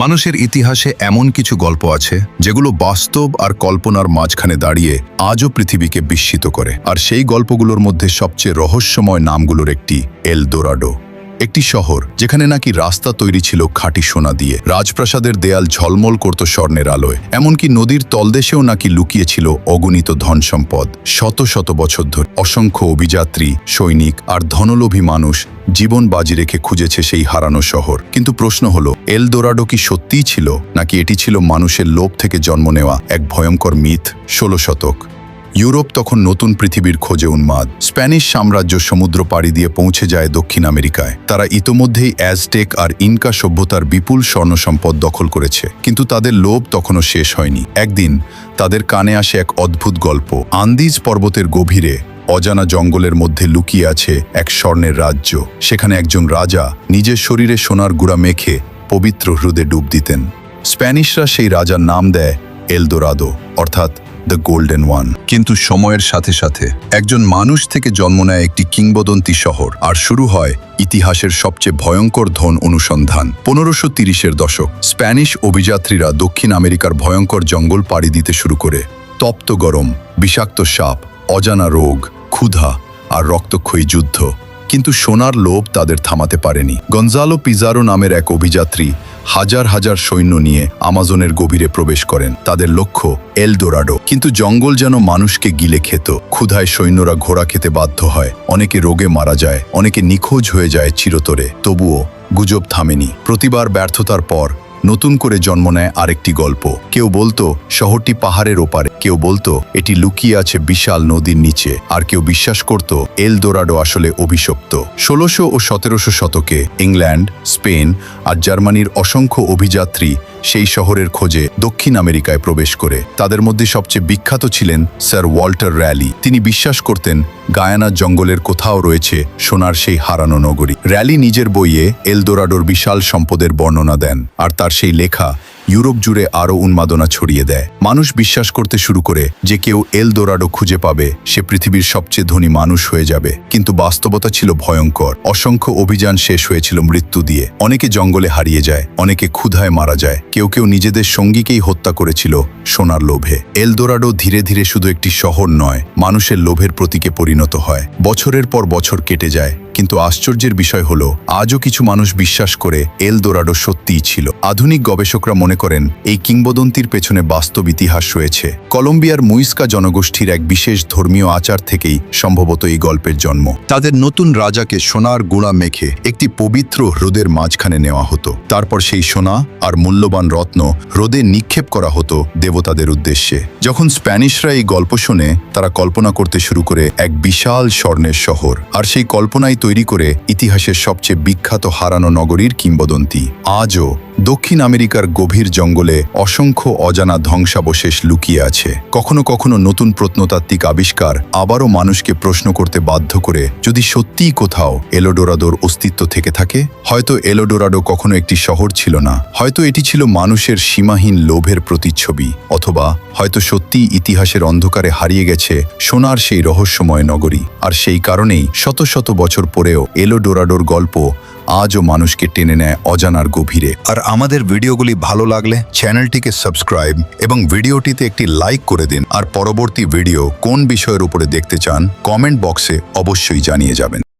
মানুষের ইতিহাসে এমন কিছু গল্প আছে যেগুলো বাস্তব আর কল্পনার মাঝখানে দাঁড়িয়ে আজও পৃথিবীকে বিস্মিত করে। আর সেই গল্পগুলোর মধ্যে সবচেয়ে রহস্যময় নামগুলোর একটি এল দোরাডো, একটি শহর যেখানে নাকি রাস্তা তৈরি ছিল খাঁটি সোনা দিয়ে, রাজপ্রাসাদের দেয়াল ঝলমল করত স্বর্ণের আলোয়, এমনকি নদীর তলদেশেও নাকি লুকিয়েছিল অগণিত ধন সম্পদ। শত শত বছর ধরে অসংখ্য অভিযাত্রী, সৈনিক আর ধনলোভী মানুষ জীবন বাজি রেখে খুঁজেছে সেই হারানো শহর। কিন্তু প্রশ্ন হলো, এল দোরাডো কি সত্যিই ছিল, নাকি এটি ছিল মানুষের লোভ থেকে জন্ম নেওয়া এক ভয়ঙ্কর মিথ? 16 শতক ইউরোপ তখন নতুন পৃথিবীর খোঁজে উন্মাদ। স্প্যানিশ সাম্রাজ্য সমুদ্র পাড়ি দিয়ে পৌঁছে যায় দক্ষিণ আমেরিকায়। তারা ইতোমধ্যেই অ্যাজটেক আর ইনকা সভ্যতার বিপুল স্বর্ণ সম্পদ দখল করেছে, কিন্তু তাদের লোভ তখনও শেষ হয়নি। একদিন তাদের কানে আসে এক অদ্ভুত গল্প। আন্দিজ পর্বতের গভীরে অজানা জঙ্গলের মধ্যে লুকিয়ে আছে এক স্বর্ণের রাজ্য। সেখানে একজন রাজা নিজের শরীরে সোনার গুঁড়া মেখে পবিত্র হ্রদে ডুব দিতেন। স্প্যানিশরা সেই রাজার নাম দেয় এল দোরাদো, অর্থাৎ দ্য গোল্ডেন ওয়ান। কিন্তু সময়ের সাথে সাথে একজন মানুষ থেকে জন্ম নেয় একটি কিংবদন্তি শহর, আর শুরু হয় ইতিহাসের সবচেয়ে ভয়ঙ্কর ধন অনুসন্ধান। 1530-এর দশক স্প্যানিশ অভিযাত্রীরা দক্ষিণ আমেরিকার ভয়ঙ্কর জঙ্গল পাড়ি দিতে শুরু করে। তপ্ত গরম, বিষাক্ত সাপ, অজানা রোগ, ক্ষুধা আর রক্তক্ষয়ী যুদ্ধ। কিন্তু সোনার লোভ তাদের থামাতে পারেনি। গঞ্জালো পিজারো নামের এক অভিযাত্রী হাজার হাজার সৈন্য নিয়ে আমাজনের গভীরে প্রবেশ করেন। তাদের লক্ষ্য এল দোরাডো। কিন্তু জঙ্গল যেন মানুষকে গিলে খেত। ক্ষুধায় সৈন্যরা ঘোড়া খেতে বাধ্য হয়, অনেকে রোগে মারা যায়, অনেকে নিখোঁজ হয়ে যায় চিরতরে। তবুও গুজব থামেনি। প্রতিবার ব্যর্থতার পর নতুন করে জন্ম নেয় আরেকটি গল্প। কেউ বলতো শহরটি পাহাড়ের ওপারে, কেউ বলতো এটি লুকিয়ে আছে বিশাল নদীর নিচে, আর কেউ বিশ্বাস করত এল দোরাডো আসলে অভিশপ্ত। 1600 ও 1700 শতকে ইংল্যান্ড, স্পেন আর জার্মানির অসংখ্য অভিযাত্রী সেই শহরের খোঁজে দক্ষিণ আমেরিকায় প্রবেশ করে। তাদের মধ্যে সবচেয়ে বিখ্যাত ছিলেন স্যার ওয়াল্টার র্যালি। তিনি বিশ্বাস করতেন গায়ানার জঙ্গলের কোথাও রয়েছে সোনার সেই হারানো নগরী। র্যালি নিজের বইয়ে এল দোরাডোর বিশাল সম্পদের বর্ণনা দেন, আর তার সেই লেখা ইউরোপ জুড়ে আরও উন্মাদনা ছড়িয়ে দেয়। মানুষ বিশ্বাস করতে শুরু করে যে কেউ এল দোরাডো খুঁজে পাবে, সে পৃথিবীর সবচেয়ে ধনী মানুষ হয়ে যাবে। কিন্তু বাস্তবতা ছিল ভয়ঙ্কর। অসংখ্য অভিযান শেষ হয়েছিল মৃত্যু দিয়ে। অনেকে জঙ্গলে হারিয়ে যায়, অনেকে ক্ষুধায় মারা যায়, কেউ কেউ নিজেদের সঙ্গীকেই হত্যা করেছিল সোনার লোভে। এল দোরাডো ধীরে ধীরে শুধু একটি শহর নয়, মানুষের লোভের প্রতীকে পরিণত হয়। বছরের পর বছর কেটে যায়, কিন্তু আশ্চর্যের বিষয় হলো আজও কিছু মানুষ বিশ্বাস করে এল দোরাডো সত্যিই ছিল। আধুনিক গবেষকরা মনে করেন এই কিংবদন্তির পেছনে বাস্তব ইতিহাস রয়েছে। কলম্বিয়ার মুইস্কা জনগোষ্ঠীর এক বিশেষ ধর্মীয় আচার থেকেই সম্ভবত এই গল্পের জন্ম। তাদের নতুন রাজাকে সোনার গুঁড়া মেখে একটি পবিত্র হ্রদের মাঝখানে নেওয়া হতো। তারপর সেই সোনা আর মূল্যবান রত্ন হ্রদে নিক্ষেপ করা হতো দেবতাদের উদ্দেশ্যে। যখন স্প্যানিশরা এই গল্প শোনে, তারা কল্পনা করতে শুরু করে এক বিশাল স্বর্ণের শহর, আর সেই কল্পনাই তৈরি করে ইতিহাসের সবচেয়ে বিখ্যাত হারানো নগরীর কিংবদন্তি। আজও দক্ষিণ আমেরিকার গভীর জঙ্গলে অসংখ্য অজানা ধ্বংসাবশেষ লুকিয়ে আছে। কখনো কখনো নতুন প্রত্নতাত্ত্বিক আবিষ্কার আবারও মানুষকে প্রশ্ন করতে বাধ্য করে, যদি সত্যিই কোথাও এল দোরাডোর অস্তিত্ব থেকে থাকে। হয়তো এল দোরাডো কখনো একটি শহর ছিল না, হয়তো এটি ছিল মানুষের সীমাহীন লোভের প্রতিচ্ছবি, অথবা হয়তো সত্যিই ইতিহাসের অন্ধকারে হারিয়ে গেছে সোনার সেই রহস্যময় নগরী। আর সেই কারণেই শত শত বছর পরেও এল দোরাডোর গল্প আজও মানুষকে টেনে নেয় অজানার গভীরে। আর আমাদের ভিডিওগুলি ভালো লাগলে চ্যানেলটিকে সাবস্ক্রাইব এবং ভিডিওটিতে একটি লাইক করে দিন। আর পরবর্তী ভিডিও কোন বিষয়ের উপরে দেখতে চান কমেন্ট বক্সে অবশ্যই জানিয়ে যাবেন।